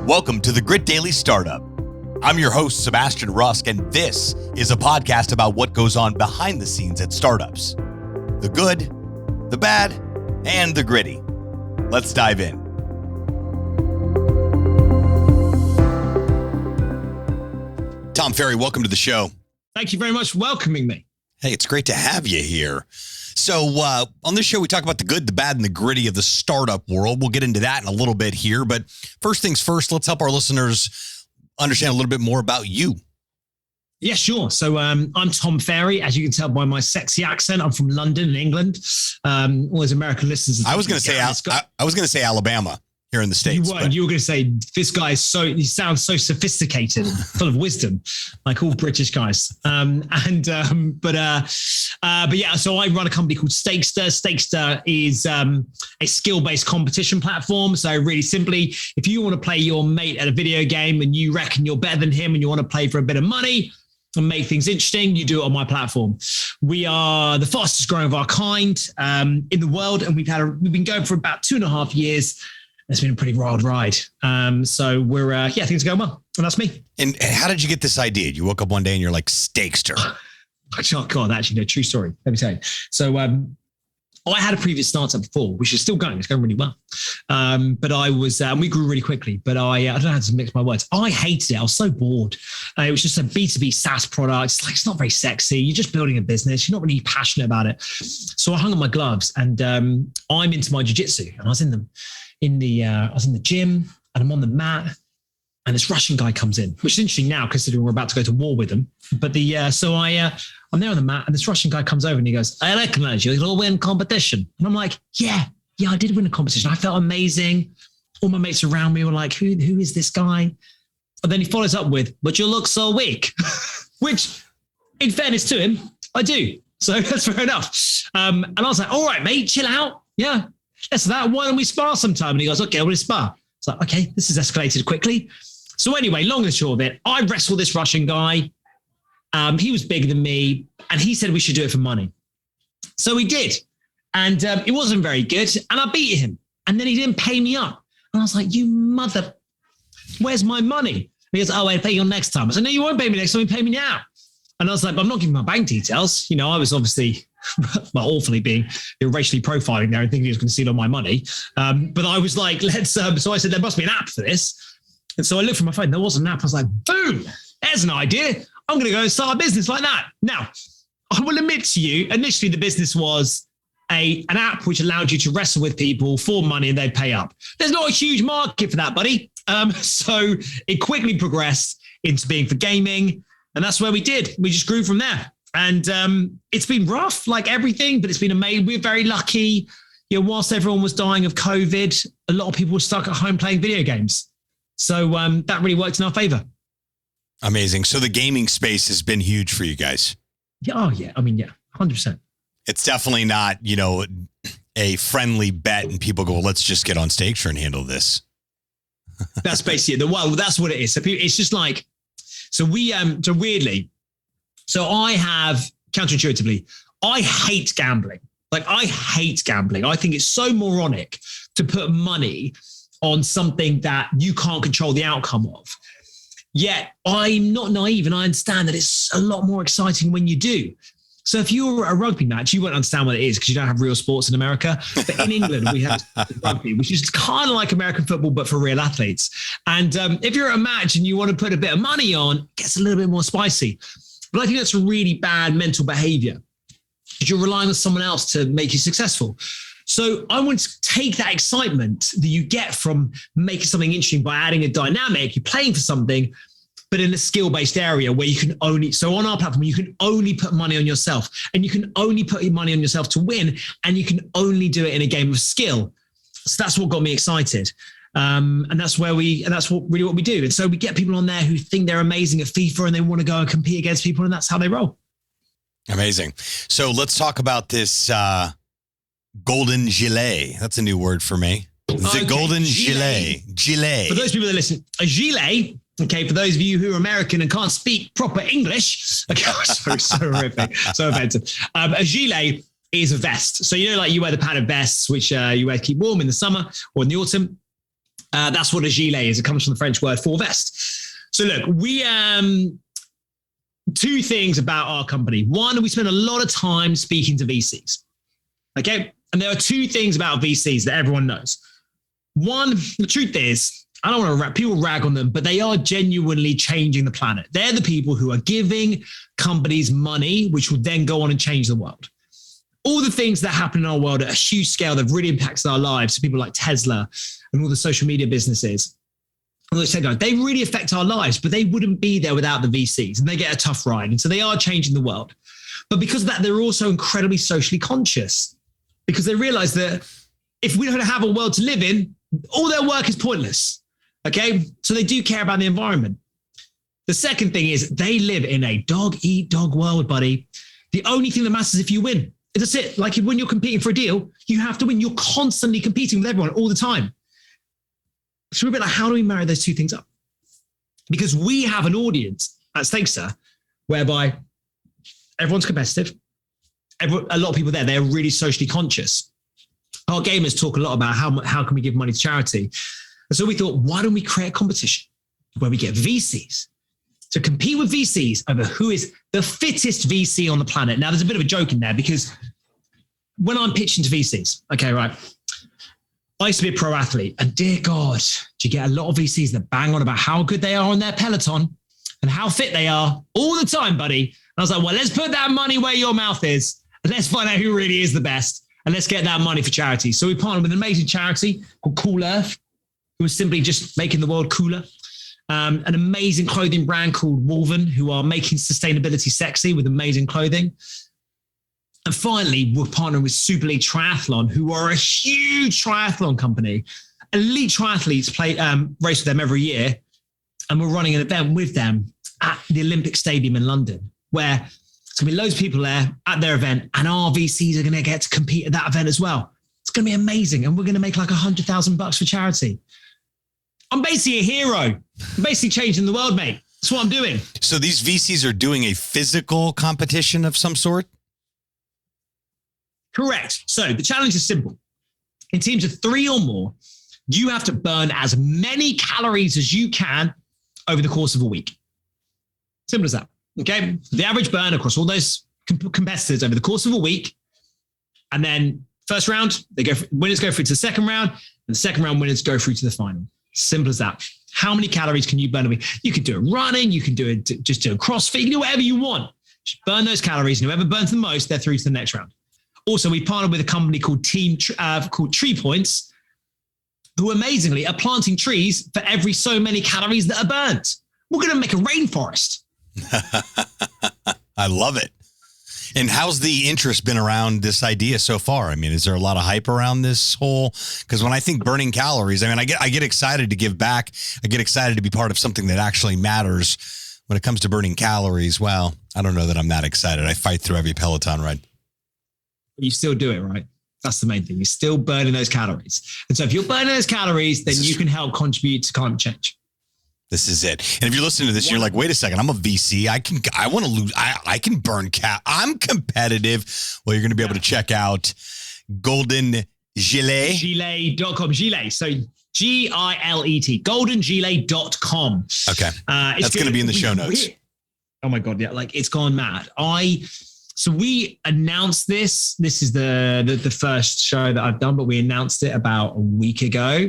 Welcome to the Grit Daily Startup. I'm your host, Sebastian Rusk, and this is a podcast about what goes on behind the scenes at startups. The good, the bad, and the gritty. Let's dive in. Tom Fairey, welcome to the show. Thank you very much for welcoming me. Hey, it's great to have you here. So on this show, we talk about the good, the bad, and the gritty of the startup world. We'll get into that in a little bit here. But first things first, let's help our listeners understand a little bit more about you. Yeah, sure. So I'm Tom Fairey. As you can tell by my sexy accent, I'm from London in England. All those American listeners. I was going to say Alabama here in the States. You were going to say this guy is he sounds so sophisticated and full of wisdom, like all British guys. But yeah, so I run a company called Stakester. Stakester is a skill-based competition platform. So really simply, if you want to play your mate at a video game and you reckon you're better than him and you want to play for a bit of money and make things interesting, you do it on my platform. We are the fastest growing of our kind in the world, and we've been going for about 2.5 years. It's been a pretty wild ride. So we're, things are going well. And that's me. And how did you get this idea? You woke up one day and you're like, Stakester. Oh, God, actually, no, true story. Let me tell you. So I had a previous startup before, which is still going. It's going really well. But I was, we grew really quickly, but I don't know how to mix my words. I hated it. I was so bored. It was just a B2B SaaS product. It's not very sexy. You're just building a business. You're not really passionate about it. So I hung on my gloves and I'm into my jiu-jitsu, and I was in the gym and I'm on the mat and this Russian guy comes in, which is interesting now considering we're about to go to war with them. But I'm there on the mat and this Russian guy comes over and he goes, I recognize you. You'll win competition. And I'm like, yeah, I did win a competition. I felt amazing. All my mates around me were like, who is this guy? And then he follows up with, but you look so weak, which in fairness to him, I do. So that's fair enough. And I was like, all right, mate, chill out. Yeah. Yes, that. Why don't we spar sometime? And he goes, okay, we'll spar. It's like, okay, this has escalated quickly. So anyway, long and short of it, I wrestled this Russian guy. He was bigger than me, and he said we should do it for money. So we did, and it wasn't very good, and I beat him. And then he didn't pay me up, and I was like, "You mother, where's my money?" And he goes, "Oh, I'll pay you next time." I said, "No, you won't pay me next time. You pay me now." And I was like, "I'm not giving my bank details." You know, I was obviously, awfully being racially profiling there and thinking he was going to steal all my money. But I was like, let's. So I said, there must be an app for this. And so I looked for my phone. There was an app. I was like, boom, there's an idea. I'm going to go and start a business like that. Now, I will admit to you, initially the business was an app which allowed you to wrestle with people for money and they'd pay up. There's not a huge market for that, buddy. So it quickly progressed into being for gaming. And that's where we did. We just grew from there. And it's been rough, like everything, but it's been amazing. We're very lucky. You know, whilst everyone was dying of COVID, a lot of people were stuck at home playing video games. So that really worked in our favor. Amazing. So the gaming space has been huge for you guys. Yeah. Oh, yeah. I mean, yeah, 100%. It's definitely not, a friendly bet and people go, well, let's just get on Stakester and handle this. That's basically it. Well, that's what it is. So it's just like, so weirdly, so I have, counterintuitively, I hate gambling. Like, I hate gambling. I think it's so moronic to put money on something that you can't control the outcome of. Yet I'm not naive and I understand that it's a lot more exciting when you do. So if you're at a rugby match, you won't understand what it is because you don't have real sports in America. But in England, we have rugby, which is kind of like American football, but for real athletes. And if you're at a match and you want to put a bit of money on, it gets a little bit more spicy. But I think that's a really bad mental behavior because you're relying on someone else to make you successful. So I want to take that excitement that you get from making something interesting by adding a dynamic, you're playing for something, but in a skill-based area where you can only, so on our platform, you can only put money on yourself and you can only put your money on yourself to win and you can only do it in a game of skill. So that's what got me excited. And that's what we do. And so we get people on there who think they're amazing at FIFA and they want to go and compete against people and that's how they roll. Amazing. So let's talk about this Golden Gilet. That's a new word for me. The Golden Gilet. Gilet. For those people that listen, a gilet, okay, for those of you who are American and can't speak proper English, okay, so horrific, so offensive. A gilet is a vest. So, like you wear the padded vests, which you wear to keep warm in the summer or in the autumn. That's what a gilet is. It comes from the French word for vest. So look, we two things about our company. One, we spend a lot of time speaking to VCs. Okay. And there are two things about VCs that everyone knows. One, the truth is, I don't want to people rag on them, but they are genuinely changing the planet. They're the people who are giving companies money, which will then go on and change the world. All the things that happen in our world at a huge scale that really impacts our lives, so people like Tesla and all the social media businesses, they really affect our lives, but they wouldn't be there without the VCs, and they get a tough ride. And so they are changing the world. But because of that, they're also incredibly socially conscious, because they realize that if we don't have a world to live in, all their work is pointless. Okay. So they do care about the environment. The second thing is they live in a dog-eat-dog world, buddy. The only thing that matters is if you win. That's it. Like when you're competing for a deal, you have to win. You're constantly competing with everyone all the time. So we're a bit like, how do we marry those two things up? Because we have an audience at Stakester whereby everyone's competitive. A lot of people there, they're really socially conscious. Our gamers talk a lot about how can we give money to charity. And so we thought, why don't we create a competition where we get VCs to compete with VCs over who is the fittest VC on the planet. Now, there's a bit of a joke in there because when I'm pitching to VCs, okay, right, I used to be a pro athlete, and dear God, do you get a lot of VCs that bang on about how good they are on their Peloton and how fit they are all the time, buddy. And I was like, well, let's put that money where your mouth is, and let's find out who really is the best, and let's get that money for charity. So we partnered with an amazing charity called Cool Earth, who was simply just making the world cooler. An amazing clothing brand called Woven, who are making sustainability sexy with amazing clothing. And finally, we're partnering with Super League Triathlon, who are a huge triathlon company. Elite triathletes race with them every year. And we're running an event with them at the Olympic Stadium in London, where it's going to be loads of people there at their event, and our VCs are going to get to compete at that event as well. It's going to be amazing. And we're going to make like $100,000 for charity. I'm basically a hero. I'm basically changing the world, mate. That's what I'm doing. So these VCs are doing a physical competition of some sort? Correct. So the challenge is simple. In teams of 3 or more, you have to burn as many calories as you can over the course of a week. Simple as that. Okay. The average burn across all those competitors over the course of a week. And then first round, winners go through to the second round, and the second round winners go through to the final. Simple as that. How many calories can you burn a week? You can do it running. You can do it just do a CrossFit. You can do whatever you want. Just burn those calories, and whoever burns the most, they're through to the next round. Also, we partnered with a company called Tree Points, who amazingly are planting trees for every so many calories that are burnt. We're going to make a rainforest. I love it. And how's the interest been around this idea so far? I mean, is there a lot of hype around this whole? Because when I think burning calories, I mean, I get excited to give back. I get excited to be part of something that actually matters. When it comes to burning calories, well, I don't know that I'm that excited. I fight through every Peloton ride. You still do it, right? That's the main thing. You're still burning those calories. And so if you're burning those calories, then you can help contribute to climate change. This is it. And if you're listening to this, you're like, wait a second, I'm a VC. I want to lose. I can burn I'm competitive. Well, you're going to be able to check out Golden Gilet. Gilet.com. Gilet. So Gilet. GoldenGilet.com. Okay. That's going to be in the show notes. Oh my God. Yeah. Like it's gone mad. So we announced this. This is the first show that I've done, but we announced it about a week ago.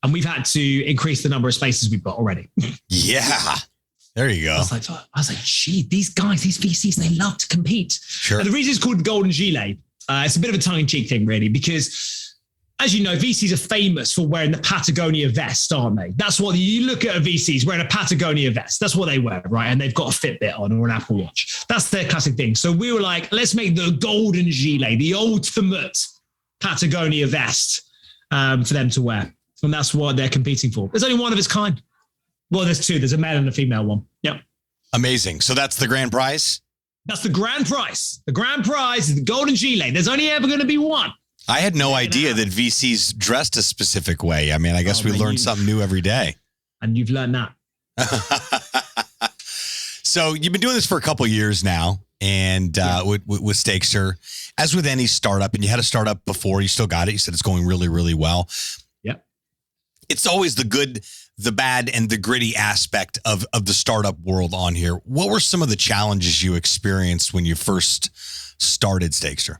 And we've had to increase the number of spaces we've got already. Yeah. There you go. I was like, gee, these guys, these VCs, they love to compete. Sure. And the reason it's called Golden Gilet, it's a bit of a tongue-in-cheek thing, really, because as you know, VCs are famous for wearing the Patagonia vest, aren't they? That's what you look at a VCs wearing a Patagonia vest. That's what they wear, right? And they've got a Fitbit on or an Apple Watch. That's their classic thing. So we were like, let's make the Golden Gilet, the ultimate Patagonia vest for them to wear. And that's what they're competing for. There's only one of its kind. Well, there's 2. There's a male and a female one. Yep. Amazing. So that's the grand prize? That's the grand prize. The grand prize is the Golden Gilet. There's only ever going to be one. I had no idea that VCs dressed a specific way. I mean, I guess we learn something new every day. And you've learned that. So you've been doing this for a couple of years now. And with Stakester, as with any startup, and you had a startup before, you still got it. You said it's going really, really well. It's always the good, the bad, and the gritty aspect of the startup world on here. What were some of the challenges you experienced when you first started Stakester?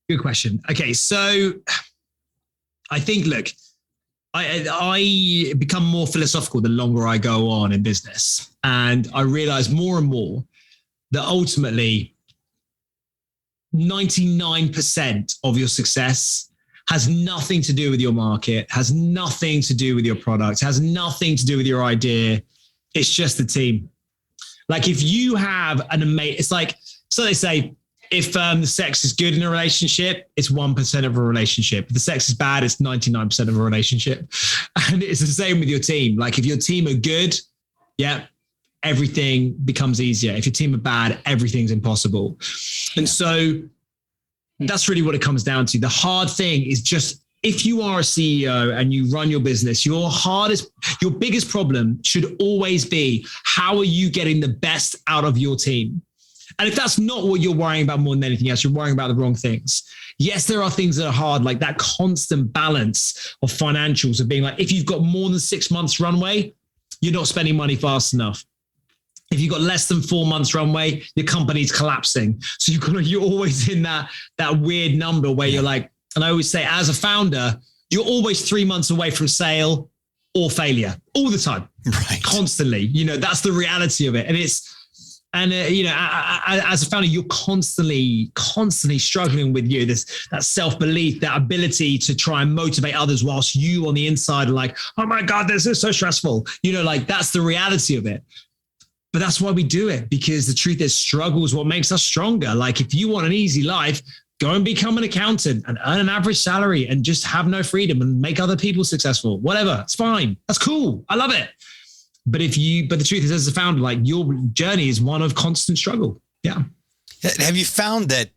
Good question. Okay, so I think, look, I become more philosophical the longer I go on in business. And I realize more and more that ultimately 99% of your success has nothing to do with your market, has nothing to do with your product, has nothing to do with your idea. It's just the team. Like if you have an amazing, it's like, so they say, if the sex is good in a relationship, it's 1% of a relationship. If the sex is bad, it's 99% of a relationship. And it's the same with your team. Like if your team are good, yeah, everything becomes easier. If your team are bad, everything's impossible. And so that's really what it comes down to. The hard thing is just, if you are a CEO and you run your business, your biggest problem should always be, how are you getting the best out of your team? And if that's not what you're worrying about more than anything else, you're worrying about the wrong things. Yes, there are things that are hard, like that constant balance of financials, of being like, if you've got more than 6 months runway, you're not spending money fast enough. If you've got less than 4 months runway, your company's collapsing. So you're always in that weird number where you're like, and I always say, as a founder, you're always 3 months away from sale or failure all the time, right? Constantly. That's the reality of it. And as a founder, you're constantly struggling with that self-belief, that ability to try and motivate others, whilst you on the inside are like, oh my God, this is so stressful. That's the reality of it. But that's why we do it, because the truth is, struggle is what makes us stronger. Like if you want an easy life, go and become an accountant and earn an average salary and just have no freedom and make other people successful. Whatever, it's fine. That's cool. I love it. But the truth is, as a founder, like your journey is one of constant struggle. Yeah. Have you found that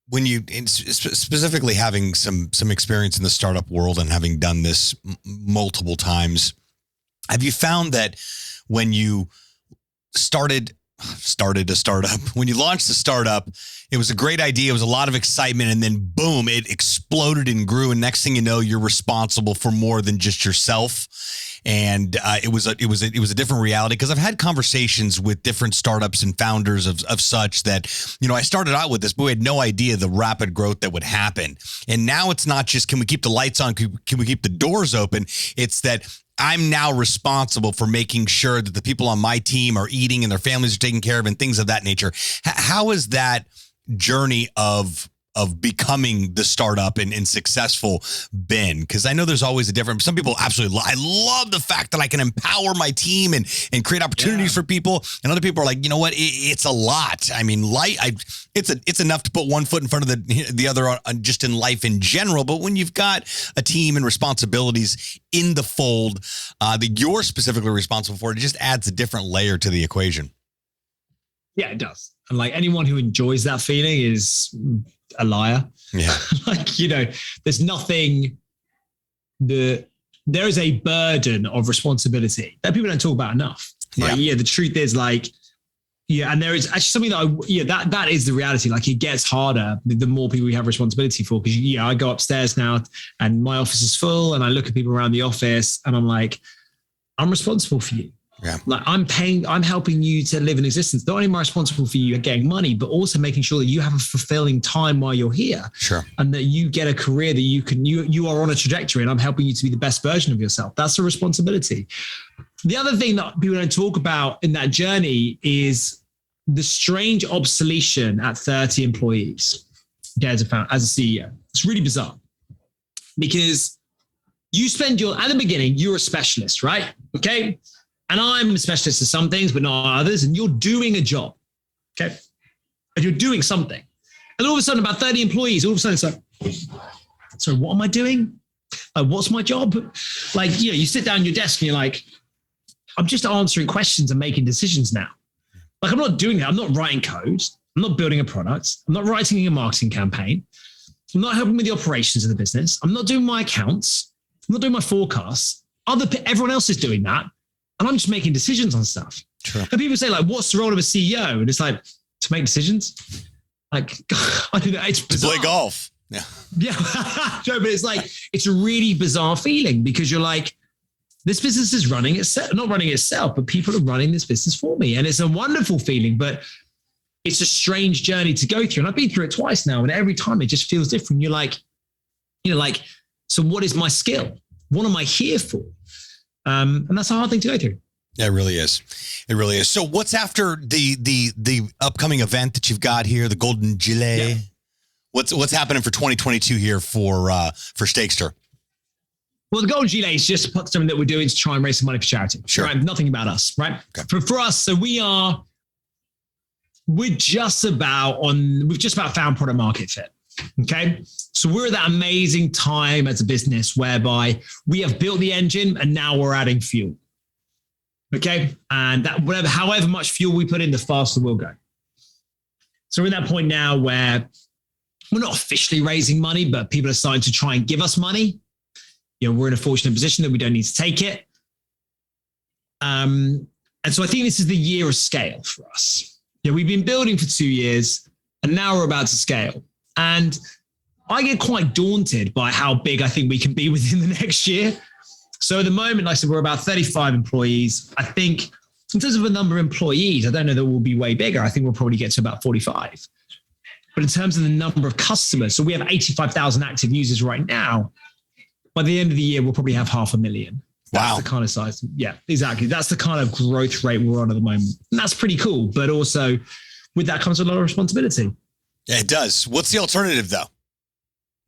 when you, specifically having some experience in the startup world and having done this multiple times, have you found that when you started a startup, when you launched the startup, it was a great idea, it was a lot of excitement, and then boom, it exploded and grew, and next thing you know, you're responsible for more than just yourself? And it was a different reality, because I've had conversations with different startups and founders of such that, I started out with this, but we had no idea the rapid growth that would happen. And now it's not just, can we keep the lights on? Can we keep the doors open? It's that I'm now responsible for making sure that the people on my team are eating and their families are taken care of and things of that nature. How has that journey of becoming the startup and successful been? Because I know there's always a difference. Some people absolutely, I love the fact that I can empower my team and create opportunities for people. And other people are like, you know what? It's a lot. I mean, it's enough to put one foot in front of the other just in life in general. But when you've got a team and responsibilities in the fold that you're specifically responsible for, it just adds a different layer to the equation. Yeah, it does. And like anyone who enjoys that feeling is a liar. Yeah. There's nothing there is a burden of responsibility that people don't talk about enough. The truth is and there is actually something that is the reality. Like it gets harder the more people you have responsibility for, because I go upstairs now and my office is full and I look at people around the office and I'm like, I'm responsible for you. Yeah. Like I'm helping you to live in existence. Not only am I responsible for you getting money, but also making sure that you have a fulfilling time while you're here. Sure. And that you get a career that you are on a trajectory, and I'm helping you to be the best version of yourself. That's a responsibility. The other thing that people don't talk about in that journey is the strange obsolescence at 30 employees. As a CEO. It's really bizarre, because you spend at the beginning, you're a specialist, right? Okay. And I'm a specialist in some things, but not others. And you're doing a job, okay? And you're doing something. And all of a sudden, about 30 employees, all of a sudden it's like, so what am I doing? What's my job? You sit down at your desk and you're like, I'm just answering questions and making decisions now. Like, I'm not doing that. I'm not writing code. I'm not building a product. I'm not writing a marketing campaign. I'm not helping with the operations of the business. I'm not doing my accounts. I'm not doing my forecasts. Everyone else is doing that. And I'm just making decisions on stuff. Sure. And people say, what's the role of a CEO? And it's like, to make decisions? Like, I don't know. It's bizarre. To play golf. Yeah. Yeah. No, but it's like, it's a really bizarre feeling because you're like, this business is running itself, not running itself, but people are running this business for me. And it's a wonderful feeling, but it's a strange journey to go through. And I've been through it twice now. And every time it just feels different. You're like, so what is my skill? What am I here for? And that's a hard thing to go through. Yeah, it really is. It really is. So what's after the upcoming event that you've got here, the Golden Gilet? Yeah. What's happening for 2022 here for Stakester? Well, the Golden Gilet is just something that we're doing to try and raise some money for charity. Sure. Right? Nothing about us, right? Okay. For us, so we've just about found product market fit. Okay. So we're at that amazing time as a business whereby we have built the engine and now we're adding fuel. Okay. And that however much fuel we put in, the faster we'll go. So we're in that point now where we're not officially raising money, but people are starting to try and give us money. We're in a fortunate position that we don't need to take it. And so I think this is the year of scale for us. We've been building for 2 years and now we're about to scale. And I get quite daunted by how big I think we can be within the next year. So at the moment, like I said, we're about 35 employees. I think in terms of the number of employees, I don't know that we'll be way bigger. I think we'll probably get to about 45. But in terms of the number of customers, so we have 85,000 active users right now. By the end of the year, we'll probably have 500,000. That's the kind of size. Yeah, exactly. That's the kind of growth rate we're on at the moment. And that's pretty cool. But also with that comes a lot of responsibility. Yeah, it does. What's the alternative though?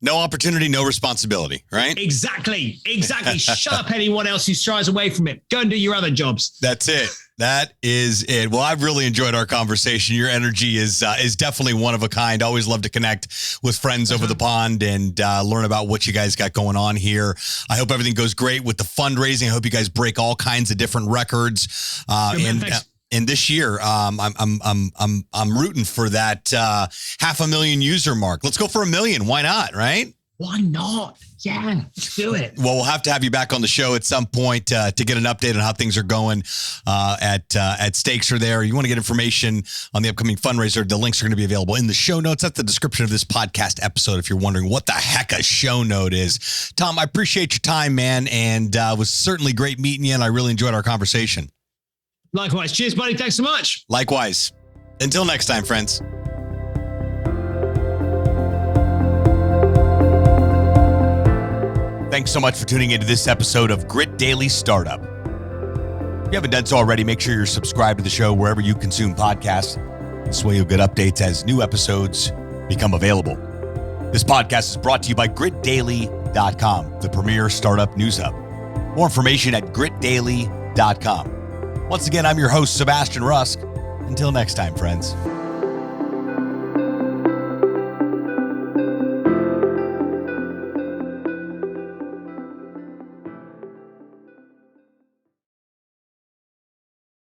No opportunity, no responsibility, right? Exactly. Shut up anyone else who strives away from it. Go and do your other jobs. That's it. That is it. Well, I've really enjoyed our conversation. Your energy is definitely one of a kind. Always love to connect with friends over the pond and learn about what you guys got going on here. I hope everything goes great with the fundraising. I hope you guys break all kinds of different records. And this year, I'm rooting for that 500,000 user mark. Let's go for 1 million. Why not? Right? Why not? Yeah, let's do it. Well, we'll have to have you back on the show at some point to get an update on how things are going at Stakester there. You want to get information on the upcoming fundraiser, the links are going to be available in the show notes. That's the description of this podcast episode if you're wondering what the heck a show note is. Tom, I appreciate your time, man, and it was certainly great meeting you, and I really enjoyed our conversation. Likewise. Cheers, buddy. Thanks so much. Likewise. Until next time, friends. Thanks so much for tuning into this episode of Grit Daily Startup. If you haven't done so already, make sure you're subscribed to the show wherever you consume podcasts. This way you'll get updates as new episodes become available. This podcast is brought to you by gritdaily.com, the premier startup news hub. More information at gritdaily.com. Once again, I'm your host, Sebastian Rusk. Until next time, friends.